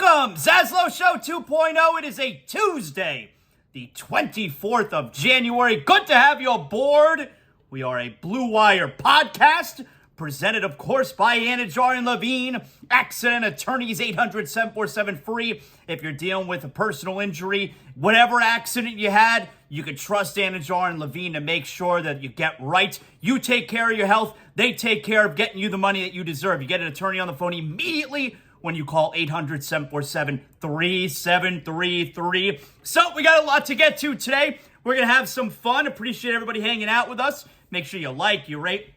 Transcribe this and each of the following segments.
Welcome, ZASLOW Show 2.0. It is a Tuesday, the 24th of January. Good to have you aboard. We are a Blue Wire podcast, presented, of course, by Anidjar and Levine. Accident attorneys, 800-747-FREE. If you're dealing with a personal injury, whatever accident you had, you can trust Anidjar and Levine to make sure that you get right. You take care of your health. They take care of getting you the money that you deserve. You get an attorney on the phone immediately when you call 800-747-3733. So we got a lot to get to today. We're going to have some fun. Appreciate everybody hanging out with us. Make sure you like, you rate,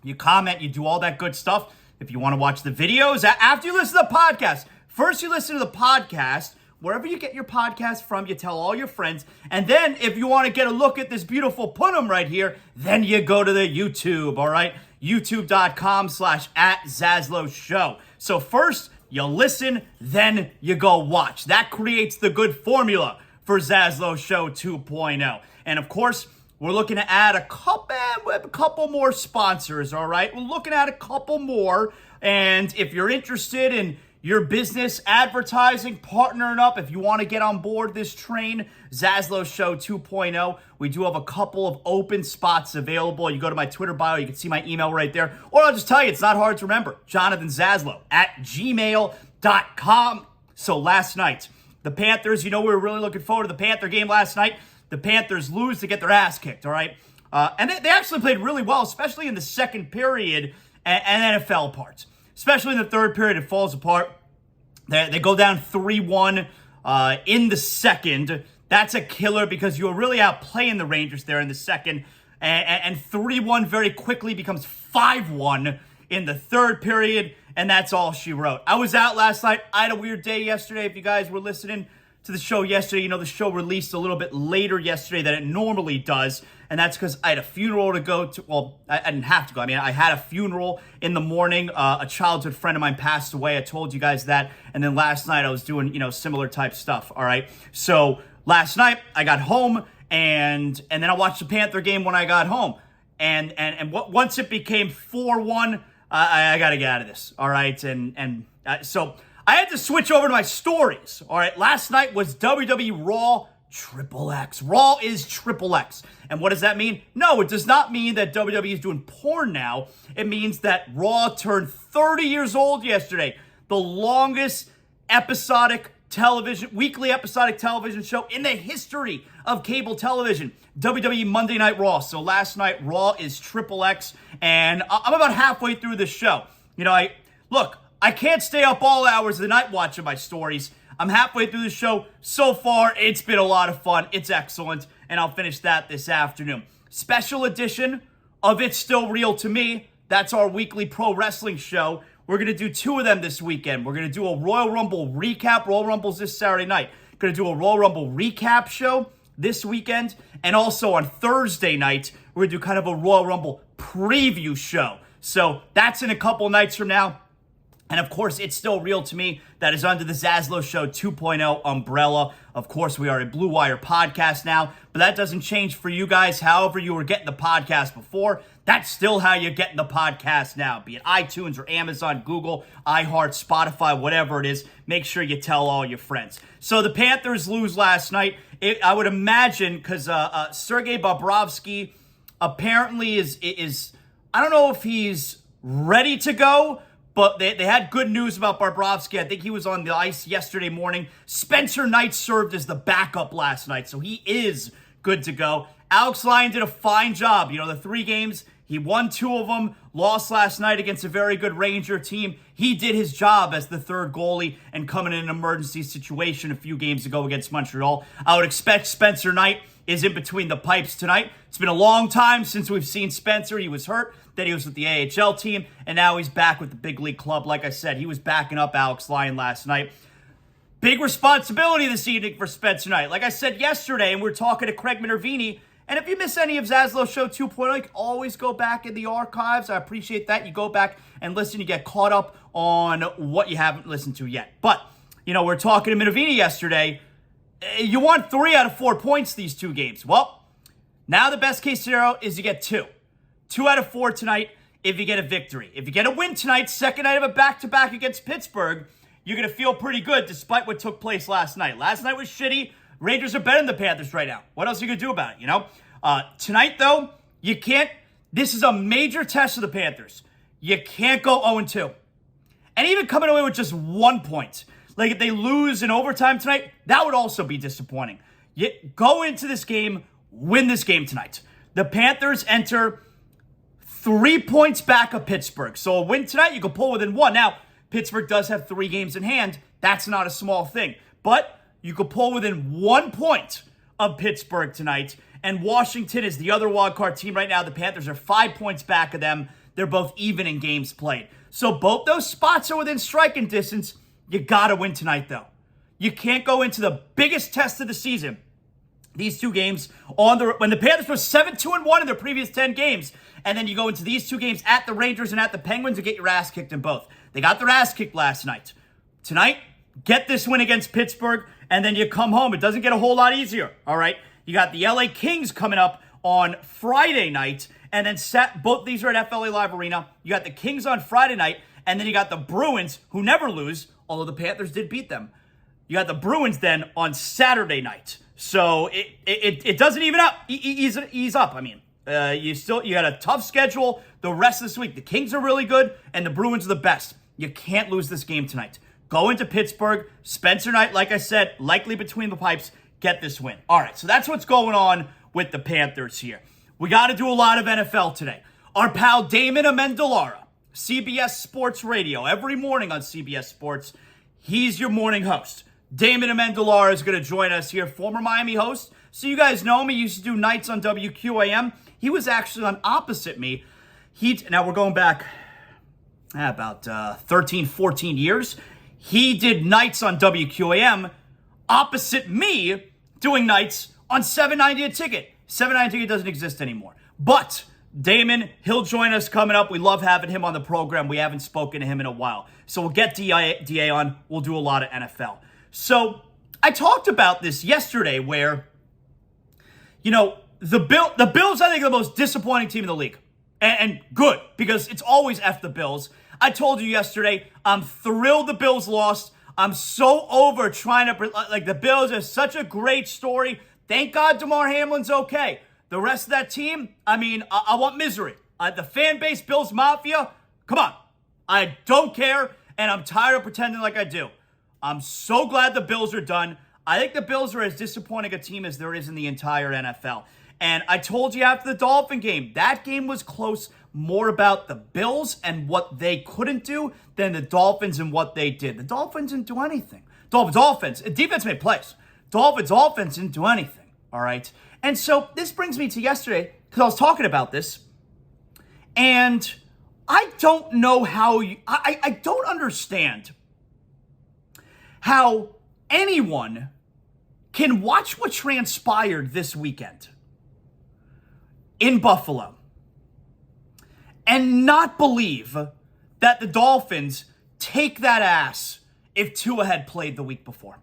you comment, you do all that good stuff. If you want to watch the videos, after you listen to the podcast, first you listen to the podcast, wherever you get your podcast from, you tell all your friends. And then if you want to get a look at this beautiful punim right here, then you go to the YouTube, all right? YouTube.com/@ZASLOWSHOW. So first, you listen, then you go watch. That creates the good formula for ZASLOW Show 2.0. And of course, we're looking to add a couple more sponsors, all right? We're looking at a couple more. And if you're interested in your business advertising, partnering up, if you want to get on board this train, ZASLOW Show 2.0, we do have a couple of open spots available. You go to my Twitter bio, you can see my email right there. Or I'll just tell you, it's not hard to remember, JonathanZaslow@gmail.com. So last night, the Panthers, we were really looking forward to the Panther game last night. The Panthers lose to get their ass kicked, all right? And they actually played really well, especially in the second period, and then it fell apart. Especially in the third period, it falls apart. They go down 3-1 in the second. That's a killer because you were really outplaying the Rangers there in the second. And 3-1 very quickly becomes 5-1 in the third period. And that's all she wrote. I was out last night. I had a weird day yesterday. If you guys were listening to the show yesterday, the show released a little bit later yesterday than it normally does. And that's because I had a funeral to go to. Well, I didn't have to go. I had a funeral in the morning. A childhood friend of mine passed away. I told you guys that. And then last night I was doing, similar type stuff. All right. So last night I got home and then I watched the Panther game when I got home. And once it became 4-1, I got to get out of this. All right. So I had to switch over to my stories. All right. Last night was WWE Raw XXX. Raw is XXX. And what does that mean? No, it does not mean that WWE is doing porn now. It means that Raw turned 30 years old yesterday. The longest weekly episodic television show in the history of cable television. WWE Monday Night Raw. So last night, Raw is XXX. And I'm about halfway through the show. I can't stay up all hours of the night watching my stories. I'm halfway through the show. So far, it's been a lot of fun. It's excellent. And I'll finish that this afternoon. Special edition of It's Still Real to Me. That's our weekly pro wrestling show. We're going to do two of them this weekend. We're going to do a Royal Rumble recap. Royal Rumble's this Saturday night. Going to do a Royal Rumble recap show this weekend. And also on Thursday night, we're going to do kind of a Royal Rumble preview show. So that's in a couple nights from now. And of course, It's Still Real to Me. That is under the ZASLOW Show 2.0 umbrella. Of course, we are a Blue Wire podcast now, but that doesn't change for you guys. However you were getting the podcast before, that's still how you're getting the podcast now. Be it iTunes or Amazon, Google, iHeart, Spotify, whatever it is. Make sure you tell all your friends. So the Panthers lose last night. I would imagine because Sergei Bobrovsky apparently is I don't know if he's ready to go, but they had good news about Bobrovsky. I think he was on the ice yesterday morning. Spencer Knight served as the backup last night, so he is good to go. Alex Lyon did a fine job. The 3 games, he won 2 of them, lost last night against a very good Ranger team. He did his job as the third goalie and coming in an emergency situation a few games ago against Montreal. I would expect Spencer Knight is in between the pipes tonight. It's been a long time since we've seen Spencer. He was hurt. Then he was with the AHL team, and now he's back with the big league club. Like I said, he was backing up Alex Lyon last night. Big responsibility this evening for Spencer Knight. Like I said yesterday, and we were talking to Craig Minervini, and if you miss any of ZASLOW Show 2.0, you can always go back in the archives. I appreciate that. You go back and listen. You get caught up on what you haven't listened to yet. But, we're talking to Minervini yesterday. You want 3 out of 4 points these 2 games. Well, now the best case scenario is you get 2. 2 out of 4 tonight if you get a victory. If you get a win tonight, second night of a back-to-back against Pittsburgh, you're going to feel pretty good despite what took place last night. Last night was shitty. Rangers are better than the Panthers right now. What else are you going to do about it, Tonight, though, you can't. This is a major test of the Panthers. You can't go 0-2. And even coming away with just 1 point. Like, if they lose in overtime tonight, that would also be disappointing. You go into this game, win this game tonight. The Panthers enter 3 points back of Pittsburgh. So a win tonight, you can pull within 1. Now, Pittsburgh does have 3 games in hand. That's not a small thing. But you could pull within 1 point of Pittsburgh tonight. And Washington is the other wildcard team right now. The Panthers are 5 points back of them. They're both even in games played. So both those spots are within striking distance. You got to win tonight, though. You can't go into the biggest test of the season. These 2 games when the Panthers were 7-2-1 in their previous 10 games, and then you go into these 2 games at the Rangers and at the Penguins and get your ass kicked in both. They got their ass kicked last night. Tonight, get this win against Pittsburgh, and then you come home. It doesn't get a whole lot easier, all right? You got the LA Kings coming up on Friday night, and then both these are at FLA Live Arena. You got the Kings on Friday night, and then you got the Bruins, who never lose, although the Panthers did beat them. You got the Bruins then on Saturday night. So it doesn't even ease up. I mean, you got a tough schedule the rest of this week. The Kings are really good, and the Bruins are the best. You can't lose this game tonight. Go into Pittsburgh, Spencer Knight, like I said, likely between the pipes, get this win. All right, so that's what's going on with the Panthers here. We got to do a lot of NFL today. Our pal Damon Amendolara, CBS Sports Radio, every morning on CBS Sports, he's your morning host. Damon Amendolara is going to join us here, former Miami host. So you guys know him. He used to do nights on WQAM. He was actually on opposite me. Now we're going back about 13, 14 years. He did nights on WQAM opposite me doing nights on 790 A Ticket. 790 A Ticket doesn't exist anymore. But Damon, he'll join us coming up. We love having him on the program. We haven't spoken to him in a while. So we'll get DA on. We'll do a lot of NFL. So I talked about this yesterday where, the Bills, I think, are the most disappointing team in the league. And good, because it's always F the Bills. I told you yesterday, I'm thrilled the Bills lost. I'm so over trying to, the Bills are such a great story. Thank God DeMar Hamlin's okay. The rest of that team, I want misery. The fan base, Bills Mafia, come on. I don't care, and I'm tired of pretending like I do. I'm so glad the Bills are done. I think the Bills are as disappointing a team as there is in the entire NFL. And I told you after the Dolphin game, that game was close, more about the Bills and what they couldn't do than the Dolphins and what they did. The Dolphins didn't do anything. Dolphins offense, defense made plays. Dolphins offense didn't do anything, all right? And so this brings me to yesterday, because I was talking about this, and I don't know how I don't understand how anyone can watch what transpired this weekend in Buffalo and not believe that the Dolphins take that ass if Tua had played the week before.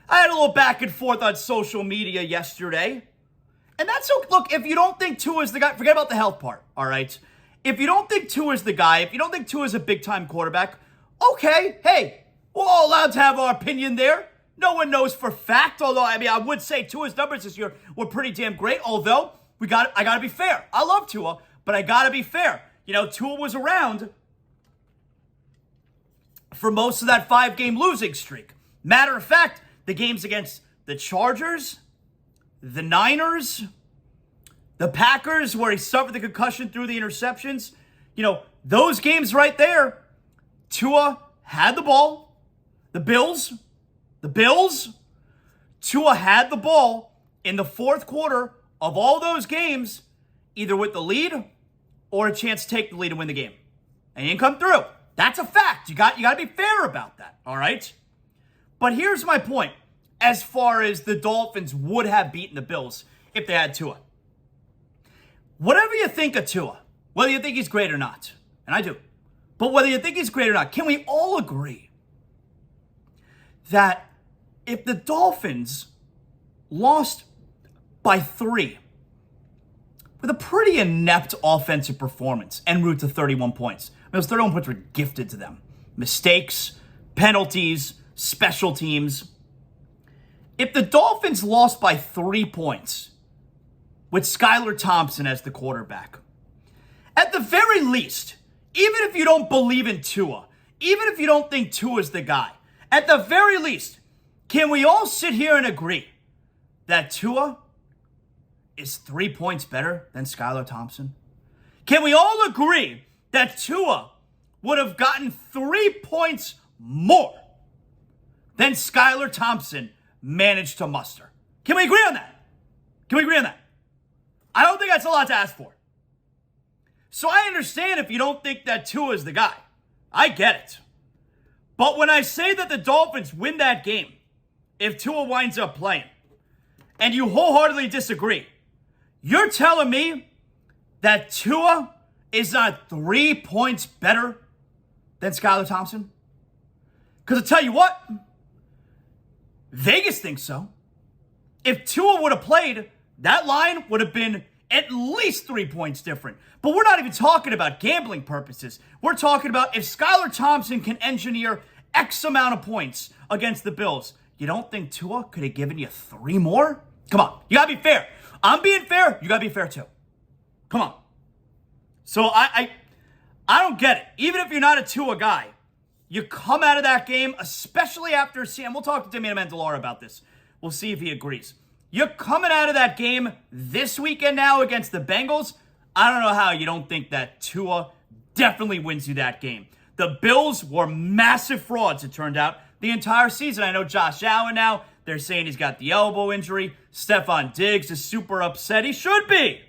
I had a little back and forth on social media yesterday. And that's okay. Look, if you don't think Tua's the guy, forget about the health part, all right? If you don't think Tua's the guy, if you don't think Tua's a big-time quarterback, okay, hey, we're all allowed to have our opinion there. No one knows for fact, although, I would say Tua's numbers this year were pretty damn great, although I got to be fair. I love Tua, but I got to be fair. Tua was around for most of that 5-game losing streak. Matter of fact, the games against the Chargers, the Niners, the Packers, where he suffered the concussion through the interceptions, those games right there, Tua had the ball. The Bills, Tua had the ball in the fourth quarter of all those games, either with the lead or a chance to take the lead and win the game. And he didn't come through. That's a fact. You got to be fair about that, all right? But here's my point as far as the Dolphins would have beaten the Bills if they had Tua. Whatever you think of Tua, whether you think he's great or not, and I do, but whether you think he's great or not, can we all agree that if the Dolphins lost by 3 with a pretty inept offensive performance en route to 31 points, those 31 points were gifted to them. mistakes, penalties, special teams. If the Dolphins lost by 3 points with Skylar Thompson as the quarterback, at the very least, even if you don't believe in Tua, even if you don't think Tua's the guy, at the very least, can we all sit here and agree that Tua is 3 points better than Skylar Thompson? Can we all agree that Tua would have gotten 3 points more than Skylar Thompson managed to muster? Can we agree on that? Can we agree on that? I don't think that's a lot to ask for. So I understand if you don't think that Tua is the guy. I get it. But when I say that the Dolphins win that game, if Tua winds up playing, and you wholeheartedly disagree, you're telling me that Tua is not 3 points better than Skylar Thompson? Because I tell you what, Vegas thinks so. If Tua would have played, that line would have been at least 3 points different. But we're not even talking about gambling purposes. We're talking about if Skylar Thompson can engineer X amount of points against the Bills, you don't think Tua could have given you 3 more? Come on, you gotta be fair. I'm being fair, you gotta be fair too. Come on. So I don't get it. Even if you're not a Tua guy, you come out of that game, especially after seeing, we'll talk to Damian Amendola about this. We'll see if he agrees. You're coming out of that game this weekend now against the Bengals. I don't know how you don't think that Tua definitely wins you that game. The Bills were massive frauds, it turned out, the entire season. I know Josh Allen now, they're saying he's got the elbow injury. Stephon Diggs is super upset. He should be.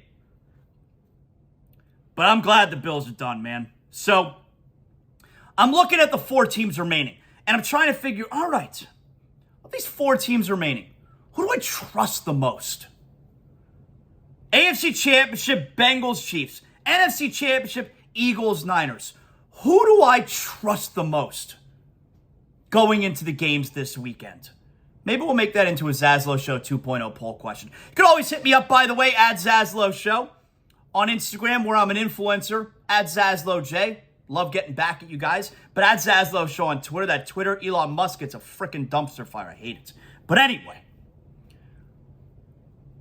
But I'm glad the Bills are done, man. So, I'm looking at the 4 teams remaining, and I'm trying to figure, all right, of these 4 teams remaining, who do I trust the most? AFC Championship, Bengals, Chiefs. NFC Championship, Eagles, Niners. Who do I trust the most going into the games this weekend? Maybe we'll make that into a ZASLOW Show 2.0 poll question. You can always hit me up, by the way, at ZASLOW Show on Instagram, where I'm an influencer, at ZASLOWJ. Love getting back at you guys. But at ZASLOW Show on Twitter. That Twitter, Elon Musk, it's a freaking dumpster fire. I hate it. But anyway,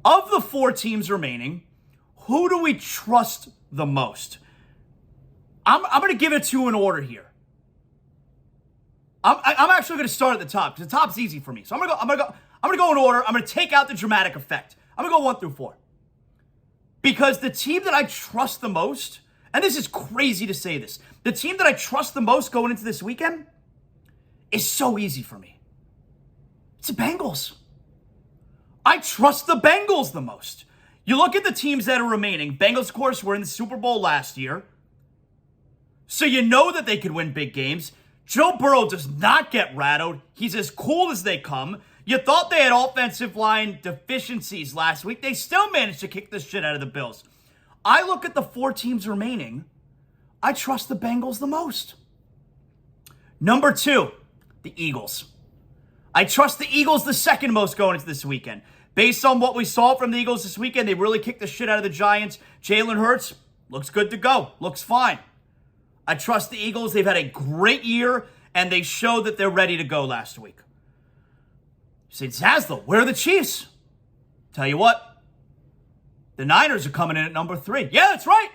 of the 4 teams remaining, who do we trust the most? I'm going to give it to you in order here. I'm actually going to start at the top because the top's easy for me. So I'm going to go in order. I'm going to take out the dramatic effect. I'm going to go 1 through 4. Because the team that I trust the most, and this is crazy to say this, the team that I trust the most going into this weekend is so easy for me. It's the Bengals. I trust the Bengals the most. You look at the teams that are remaining. Bengals, of course, were in the Super Bowl last year. So you know that they could win big games. Joe Burrow does not get rattled. He's as cool as they come. You thought they had offensive line deficiencies last week. They still managed to kick the shit out of the Bills. I look at the 4 teams remaining. I trust the Bengals the most. Number 2, the Eagles. I trust the Eagles the second most going into this weekend. Based on what we saw from the Eagles this weekend, they really kicked the shit out of the Giants. Jalen Hurts looks good to go. Looks fine. I trust the Eagles. They've had a great year, and they showed that they're ready to go last week. You say, ZASLOW, where are the Chiefs? Tell you what, the Niners are coming in at number 3. Yeah, that's right.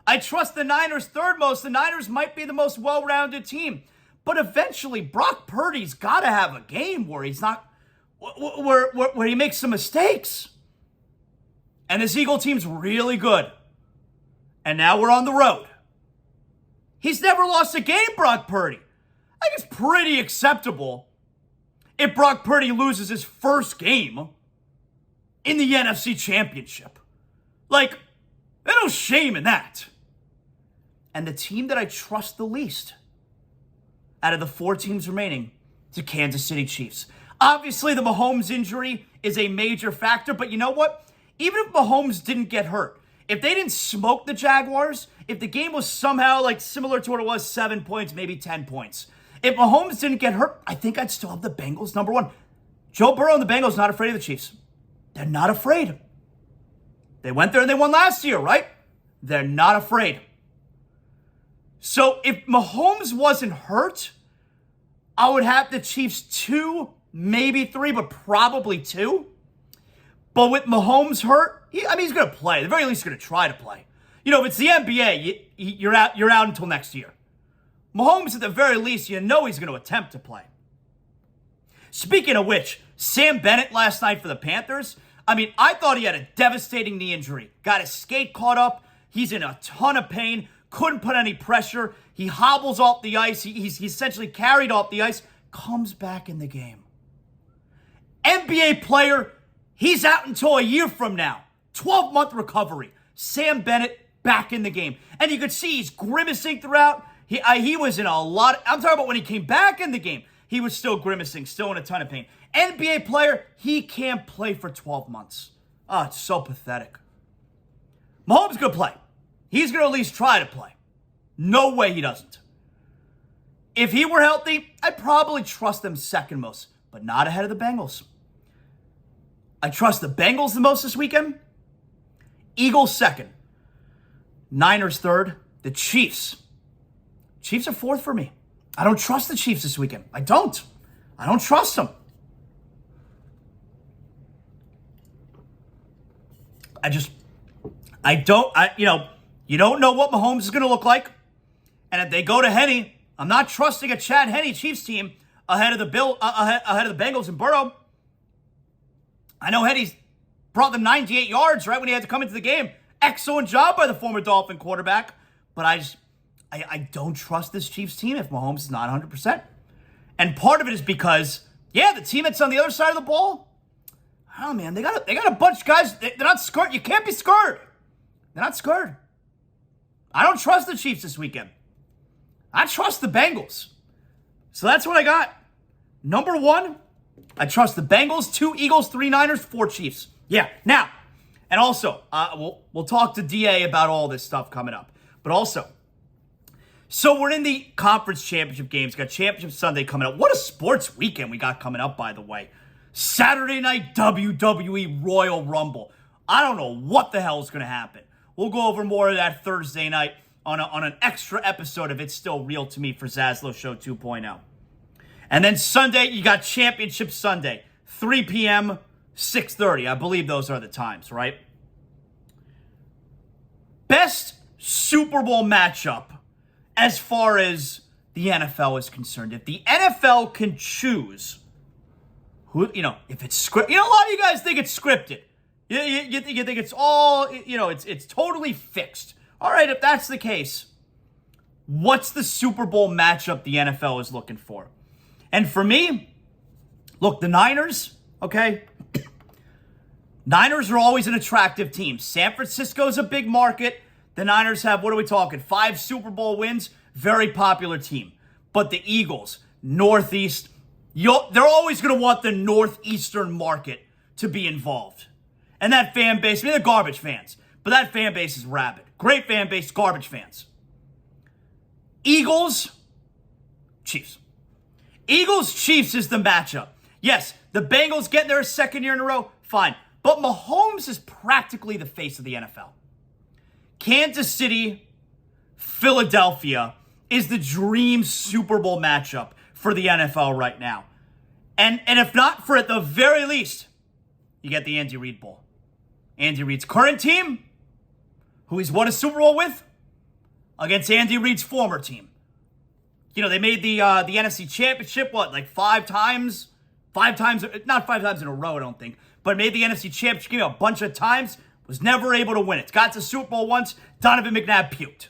I trust the Niners third most. The Niners might be the most well-rounded team. But eventually, Brock Purdy's got to have a game where he's not, where he makes some mistakes. And this Eagle team's really good. And now we're on the road. He's never lost a game, Brock Purdy. I think it's pretty acceptable if Brock Purdy loses his first game in the NFC Championship. Like, there's no shame in that. And the team that I trust the least out of the 4 teams remaining is the Kansas City Chiefs. Obviously, the Mahomes injury is a major factor, but you know what? Even if Mahomes didn't get hurt, if they didn't smoke the Jaguars, if the game was somehow like similar to what it was, 7 points, maybe 10 points, if Mahomes didn't get hurt, I think I'd still have the Bengals number 1. Joe Burrow and the Bengals not afraid of the Chiefs. They're not afraid. They went there and they won last year, right? They're not afraid. So if Mahomes wasn't hurt, I would have the Chiefs 2, maybe 3, but probably 2. But with Mahomes hurt, he's going to play. At the very least, he's going to try to play. You know, if it's the NBA, you're out until next year. Mahomes, at the very least, you know he's going to attempt to play. Speaking of which, Sam Bennett last night for the Panthers, I thought he had a devastating knee injury. Got his skate caught up. He's in a ton of pain. Couldn't put any pressure. He hobbles off the ice. He's essentially carried off the ice. Comes back in the game. NBA player, he's out until a year from now. 12-month recovery. Sam Bennett back in the game. And you could see he's grimacing throughout. He was in a lot. I'm talking about when he came back in the game. He was still grimacing, still in a ton of pain. NBA player, he can't play for 12 months. Oh, it's so pathetic. Mahomes going to play. He's going to at least try to play. No way he doesn't. If he were healthy, I'd probably trust them second most, but not ahead of the Bengals. I trust the Bengals the most this weekend. Eagles second. Niners third. The Chiefs. Chiefs are fourth for me. I don't trust the Chiefs this weekend. I don't trust them. You don't know what Mahomes is going to look like. And if they go to Henne, I'm not trusting a Chad Henne Chiefs team ahead of the Bengals and Burrow. I know Henne's brought them 98 yards right when he had to come into the game. Excellent job by the former Dolphin quarterback. But I don't trust this Chiefs team if Mahomes is not 100%. And part of it is because, the team that's on the other side of the ball, oh man, they got a bunch of guys. They're not scared. You can't be scared. They're not scared. I don't trust the Chiefs this weekend. I trust the Bengals. So that's what I got. Number 1, I trust the Bengals. 2 Eagles, 3 Niners, 4 Chiefs. Yeah. Now, and also, we'll talk to DA about all this stuff coming up. But also, so we're in the conference championship games. Got Championship Sunday coming up. What a sports weekend we got coming up, by the way. Saturday night WWE Royal Rumble. I don't know what the hell is going to happen. We'll go over more of that Thursday night on an extra episode of It's Still Real to Me for ZASLOW Show 2.0. And then Sunday, you got Championship Sunday. 3 p.m., 6:30. I believe those are the times, right? Best Super Bowl matchup as far as the NFL is concerned. If the NFL can choose who, if it's scripted, a lot of you guys think it's scripted. You think it's all, it's totally fixed. All right, if that's the case, what's the Super Bowl matchup the NFL is looking for? And for me, look, the Niners, okay? Niners are always an attractive team. San Francisco's a big market. The Niners have, what are we talking, 5 Super Bowl wins? Very popular team. But the Eagles, Northeast, they're always going to want the Northeastern market to be involved. And that fan base, they're garbage fans, but that fan base is rabid. Great fan base, garbage fans. Eagles, Chiefs. Eagles, Chiefs is the matchup. Yes, the Bengals getting their second year in a row, fine. But Mahomes is practically the face of the NFL. Kansas City, Philadelphia is the dream Super Bowl matchup for the NFL right now. And if not for, at the very least, you get the Andy Reid Bowl. Andy Reid's current team, who he's won a Super Bowl with, against Andy Reid's former team. They made the NFC Championship, like 5 times? 5 times, not 5 times in a row, I don't think, but made the NFC Championship game a bunch of times, was never able to win it. Got to Super Bowl once, Donovan McNabb puked.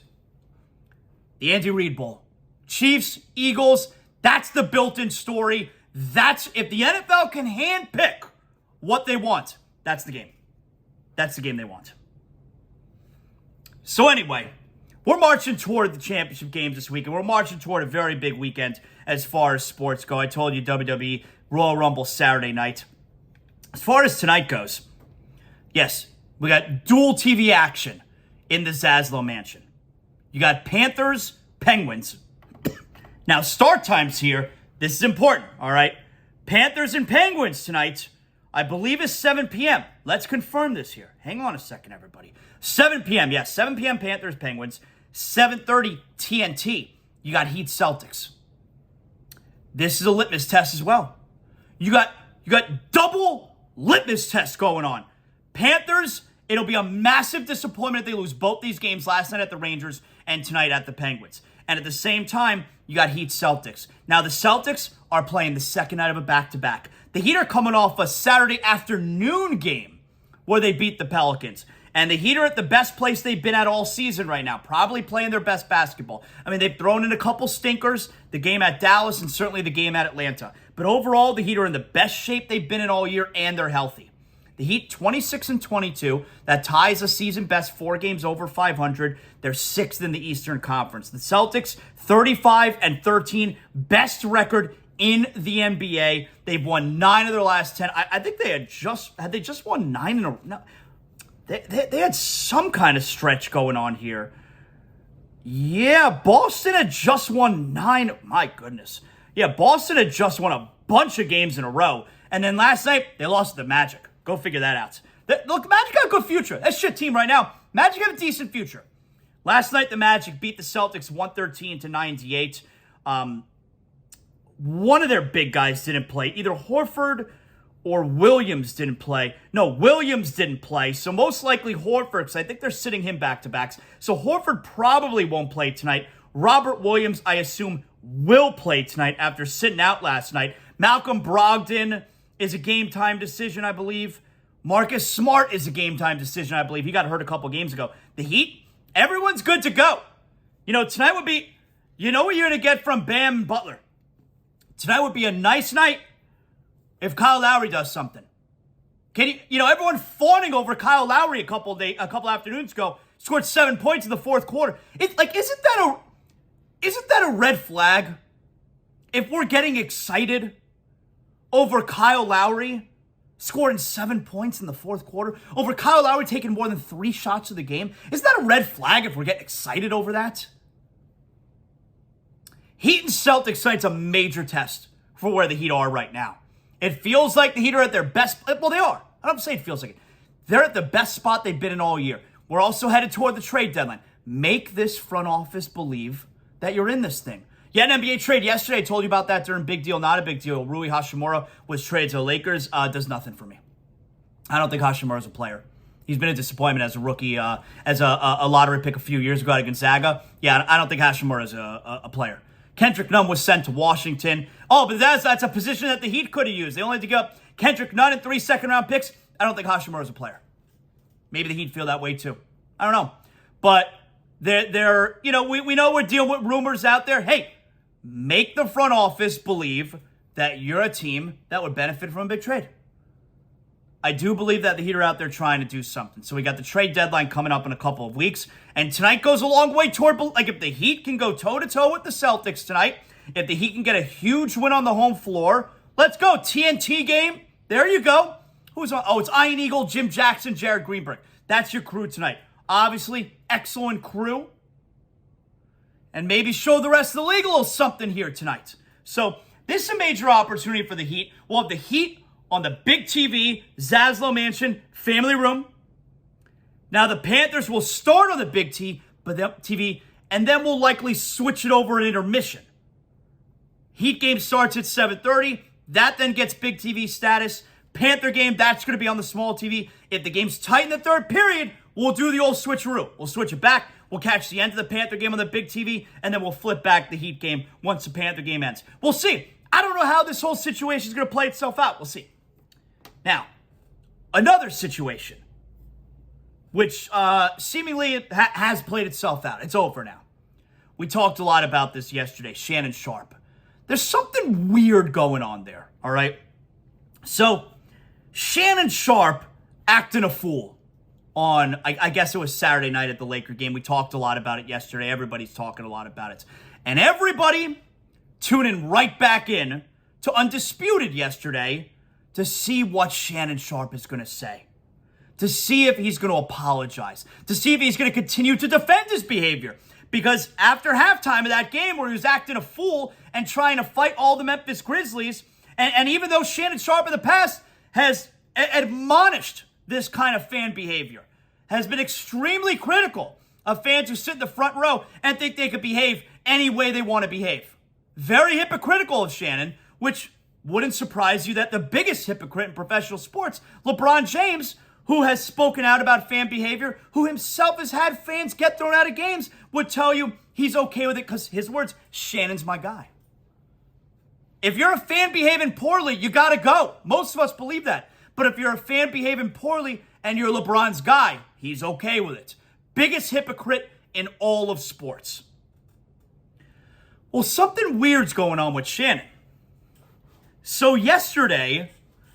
The Andy Reid Bowl. Chiefs, Eagles, that's the built-in story. That's, if the NFL can handpick what they want, that's the game. That's the game they want. So anyway, we're marching toward the championship games this weekend. We're marching toward a very big weekend as far as sports go. I told you WWE Royal Rumble Saturday night. As far as tonight goes, yes, we got dual TV action in the ZASLOW Mansion. You got Panthers, Penguins. Now, start times here. This is important, all right? Panthers and Penguins tonight, I believe, is 7 p.m. Let's confirm this here. Hang on a second, everybody. 7 p.m., yes, 7 p.m. Panthers, Penguins. 7:30 TNT. You got Heat Celtics. this is a litmus test as well. You got double litmus tests going on. Panthers, it'll be a massive disappointment if they lose both these games last night at the Rangers and tonight at the Penguins. And at the same time, you got Heat Celtics. Now, the Celtics are playing the second night of a back-to-back. The Heat are coming off a Saturday afternoon game where they beat the Pelicans. And the Heat are at the best place they've been at all season right now, probably playing their best basketball. I mean, they've thrown in a couple stinkers, the game at Dallas and certainly the game at Atlanta. But overall, the Heat are in the best shape they've been in all year, and they're healthy. The Heat, 26-22. That ties a season best 4 games over 500. They're 6th in the Eastern Conference. The Celtics, 35-13. Best record in the NBA. They've won 9 of their last 10. I think they had they just won 9 in a row? No, they had some kind of stretch going on here. Yeah, Boston had just won 9. My goodness. Yeah, Boston had just won a bunch of games in a row. And then last night, they lost to the Magic. Go figure that out. Look, Magic got a good future. That shit team right now. Magic have a decent future. Last night, the Magic beat the Celtics 113-98. One of their big guys didn't play. Either Horford or Williams didn't play. No, Williams didn't play. So most likely Horford, because I think they're sitting him back-to-backs. So Horford probably won't play tonight. Robert Williams, I assume, will play tonight after sitting out last night. Malcolm Brogdon is a game-time decision, I believe. Marcus Smart is a game-time decision, I believe. He got hurt a couple games ago. The Heat, everyone's good to go. You know, tonight would be, you know what you're going to get from Bam Butler. Tonight would be a nice night if Kyle Lowry does something. Everyone fawning over Kyle Lowry a couple afternoons ago, scored 7 points in the fourth quarter. It's like, isn't that a red flag? If we're getting excited over Kyle Lowry scoring 7 points in the fourth quarter, over Kyle Lowry taking more than 3 shots of the game, isn't that a red flag if we're getting excited over that? Heat and Celtics tonight's a major test for where the Heat are right now. It feels like the Heat are at their best. Well, they are. I don't say it feels like it. They're at the best spot they've been in all year. We're also headed toward the trade deadline. Make this front office believe that you're in this thing. You had an NBA trade yesterday. I told you about that during Big Deal, Not a Big Deal. Rui Hachimura was traded to the Lakers. Does nothing for me. I don't think Hachimura's a player. He's been a disappointment as a rookie, as a lottery pick a few years ago out of Gonzaga. Yeah, I don't think Hachimura's a player. Kendrick Nunn was sent to Washington. Oh, but that's a position that the Heat could have used. They only had to give up Kendrick Nunn and 3 second-round picks. I don't think Hachimura's a player. Maybe the Heat feel that way too. I don't know. But they're we know we're dealing with rumors out there. Hey, make the front office believe that you're a team that would benefit from a big trade. I do believe that the Heat are out there trying to do something. So we got the trade deadline coming up in a couple of weeks. And tonight goes a long way toward, like, if the Heat can go toe-to-toe with the Celtics tonight, if the Heat can get a huge win on the home floor, let's go. TNT game. There you go. Who's on? Oh, it's Iron Eagle, Jim Jackson, Jared Greenberg. That's your crew tonight. Obviously, excellent crew. And maybe show the rest of the league a little something here tonight. So this is a major opportunity for the Heat. We'll have the Heat on the big TV, ZASLOW Mansion, family room. Now the Panthers will start on the big TV, and then we'll likely switch it over at intermission. Heat game starts at 7:30. That then gets big TV status. Panther game, that's going to be on the small TV. If the game's tight in the third period, we'll do the old switcheroo. We'll switch it back. We'll catch the end of the Panther game on the big TV, and then we'll flip back the Heat game once the Panther game ends. We'll see. I don't know how this whole situation is going to play itself out. We'll see. Now, another situation, which seemingly has played itself out. It's over now. We talked a lot about this yesterday. Shannon Sharpe. There's something weird going on there, all right? So, Shannon Sharpe acting a fool on, I guess it was Saturday night at the Laker game. We talked a lot about it yesterday. Everybody's talking a lot about it. And everybody tuning right back in to Undisputed yesterday to see what Shannon Sharpe is going to say, to see if he's going to apologize, to see if he's going to continue to defend his behavior. Because after halftime of that game where he was acting a fool and trying to fight all the Memphis Grizzlies, and even though Shannon Sharpe in the past has admonished this kind of fan behavior, has been extremely critical of fans who sit in the front row and think they could behave any way they want to behave. very hypocritical of Shannon, which wouldn't surprise you that the biggest hypocrite in professional sports, LeBron James, who has spoken out about fan behavior, who himself has had fans get thrown out of games, would tell you he's okay with it because, his words, Shannon's my guy. If you're a fan behaving poorly, you got to go. Most of us believe that. But if you're a fan behaving poorly and you're LeBron's guy, he's okay with it. Biggest hypocrite in all of sports. Well, something weird's going on with Shannon. So yesterday,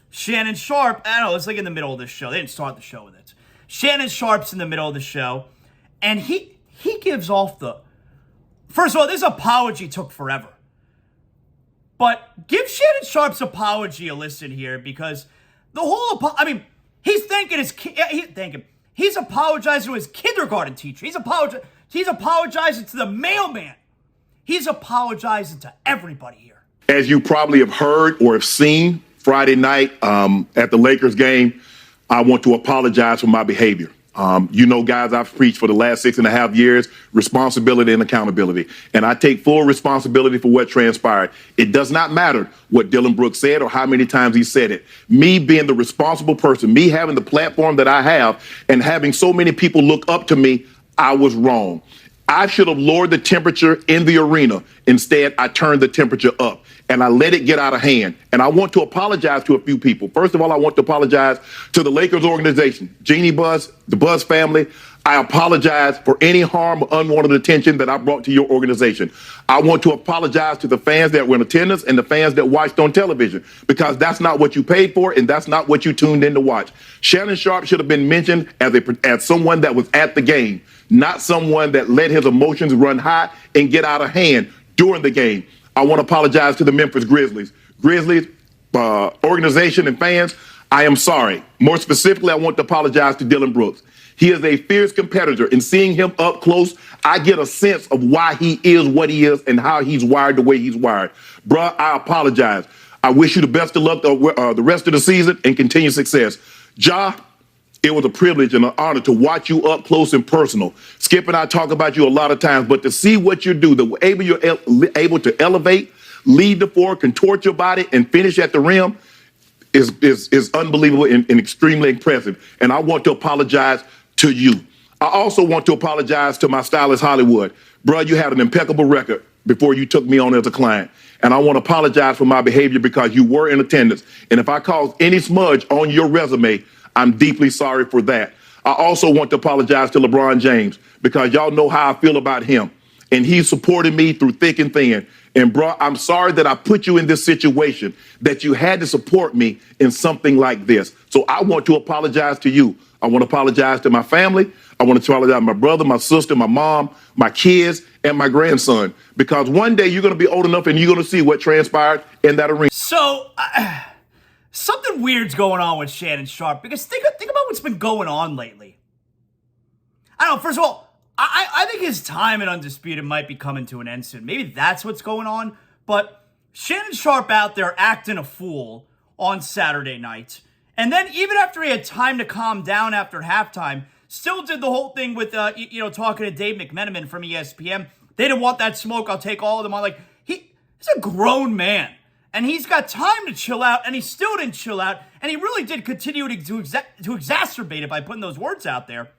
Shannon Sharpe, I don't know, it's like in the middle of the show. They didn't start the show with it. Shannon Sharpe's in the middle of the show, and he gives off the... First of all, this apology took forever. But give Shannon Sharpe's apology a listen here, because the whole... he's thanking his... He's apologizing to his kindergarten teacher. He's apologizing to the mailman. He's apologizing to everybody here. As you probably have heard or have seen Friday night at the Lakers game, I want to apologize for my behavior. Guys, I've preached for the last 6.5 years, responsibility and accountability. And I take full responsibility for what transpired. It does not matter what Dylan Brooks said or how many times he said it. Me being the responsible person, me having the platform that I have and having so many people look up to me, I was wrong. I should have lowered the temperature in the arena. Instead, I turned the temperature up and I let it get out of hand. And I want to apologize to a few people. First of all, I want to apologize to the Lakers organization, Jeannie Buss, the Buss family. I apologize for any harm or unwanted attention that I brought to your organization. I want to apologize to the fans that were in attendance and the fans that watched on television, because that's not what you paid for and that's not what you tuned in to watch. Shannon Sharpe should have been mentioned as someone that was at the game, not someone that let his emotions run high and get out of hand during the game. I want to apologize to the Memphis Grizzlies. Organization and fans, I am sorry. More specifically, I want to apologize to Dylan Brooks. He is a fierce competitor, and seeing him up close, I get a sense of why he is what he is and how he's wired the way he's wired. Bruh, I apologize. I wish you the best of luck the rest of the season and continued success. Ja, it was a privilege and an honor to watch you up close and personal. Skip and I talk about you a lot of times, but to see what you do, you're able to elevate, lead the floor, contort your body, and finish at the rim is unbelievable and extremely impressive. And I want to apologize to you. I also want to apologize to my stylist, Hollywood. Bruh, you had an impeccable record before you took me on as a client. And I want to apologize for my behavior because you were in attendance. And if I caused any smudge on your resume, I'm deeply sorry for that. I also want to apologize to LeBron James because y'all know how I feel about him. And he supported me through thick and thin. And bro, I'm sorry that I put you in this situation, that you had to support me in something like this. So I want to apologize to you. I want to apologize to my family. I want to apologize to my brother, my sister, my mom, my kids, and my grandson. Because one day you're going to be old enough and you're going to see what transpired in that arena. So, something weird's going on with Shannon Sharpe. Because think about what's been going on lately. I don't know, first of all, I think his time in Undisputed might be coming to an end soon. Maybe that's what's going on. But Shannon Sharpe out there acting a fool on Saturday night. And then even after he had time to calm down after halftime, still did the whole thing with, talking to Dave McMenamin from ESPN. They didn't want that smoke. I'll take all of them. I'm like, he's a grown man. And he's got time to chill out. And he still didn't chill out. And he really did continue to exacerbate it by putting those words out there.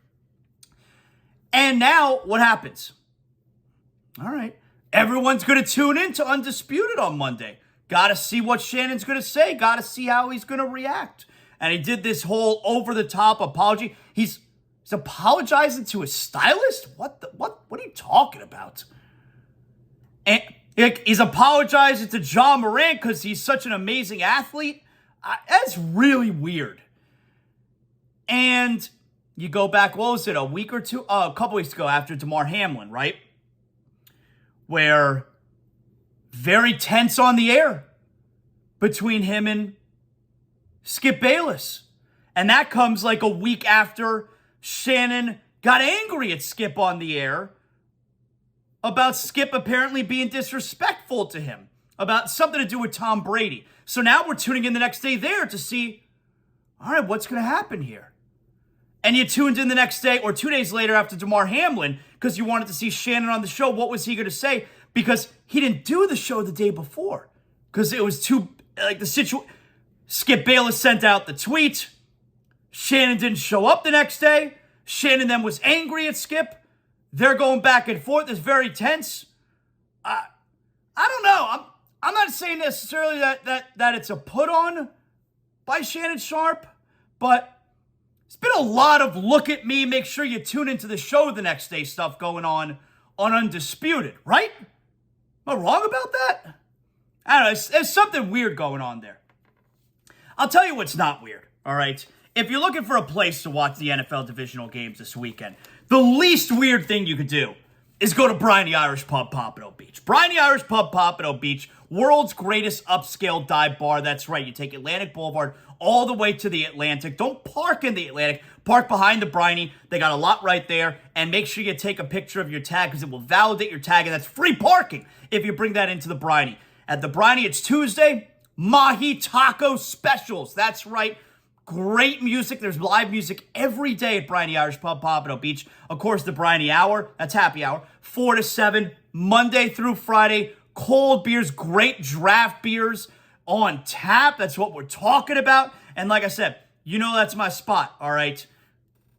And now, what happens? All right. Everyone's going to tune in to Undisputed on Monday. Got to see what Shannon's going to say. Got to see how he's going to react. And he did this whole over-the-top apology. He's apologizing to his stylist? What are you talking about? And he's apologizing to John Morant because he's such an amazing athlete. That's really weird. And you go back, what was it, a couple weeks ago after Damar Hamlin, right? Where very tense on the air between him and Skip Bayless. And that comes like a week after Shannon got angry at Skip on the air about Skip apparently being disrespectful to him, about something to do with Tom Brady. So now we're tuning in the next day there to see, all right, what's going to happen here? And you tuned in the next day or 2 days later after Damar Hamlin because you wanted to see Shannon on the show. What was he going to say? because he didn't do the show the day before because it was too, like, the situation. Skip Bayless sent out the tweet. Shannon didn't show up the next day. Shannon then was angry at Skip. They're going back and forth. It's very tense. I don't know. I'm not saying necessarily that it's a put on by Shannon Sharpe, but it's been a lot of look at me, make sure you tune into the show the next day stuff going on Undisputed, right? Am I wrong about that? I don't know. There's something weird going on there. I'll tell you what's not weird, all right? If you're looking for a place to watch the NFL divisional games this weekend, the least weird thing you could do is go to Briny Irish Pub Pompano Beach. Briny Irish Pub Pompano Beach, world's greatest upscale dive bar. That's right. You take Atlantic Boulevard all the way to the Atlantic. Don't park in the Atlantic. Park behind the Briny. They got a lot right there. And make sure you take a picture of your tag because it will validate your tag. And that's free parking if you bring that into the Briny. At the Briny, it's Tuesday. Mahi Taco Specials. That's right. Great music. There's live music every day at Briny Irish Pub Pompano Beach. Of course, the Briny Hour. That's happy hour. 4 to 7, Monday through Friday. Cold beers, great draft beers on tap. That's what we're talking about. And like I said, you know that's my spot, all right?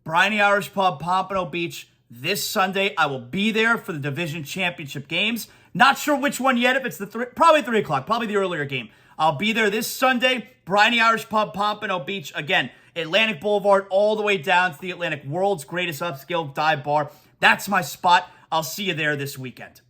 Briny Irish Pub Pompano Beach. This Sunday, I will be there for the division championship games. Not sure which one yet, if it's probably 3 o'clock, probably the earlier game. I'll be there this Sunday, Briny Irish Pub, Pompano Beach. Again, Atlantic Boulevard all the way down to the Atlantic, world's greatest upscale dive bar. That's my spot. I'll see you there this weekend.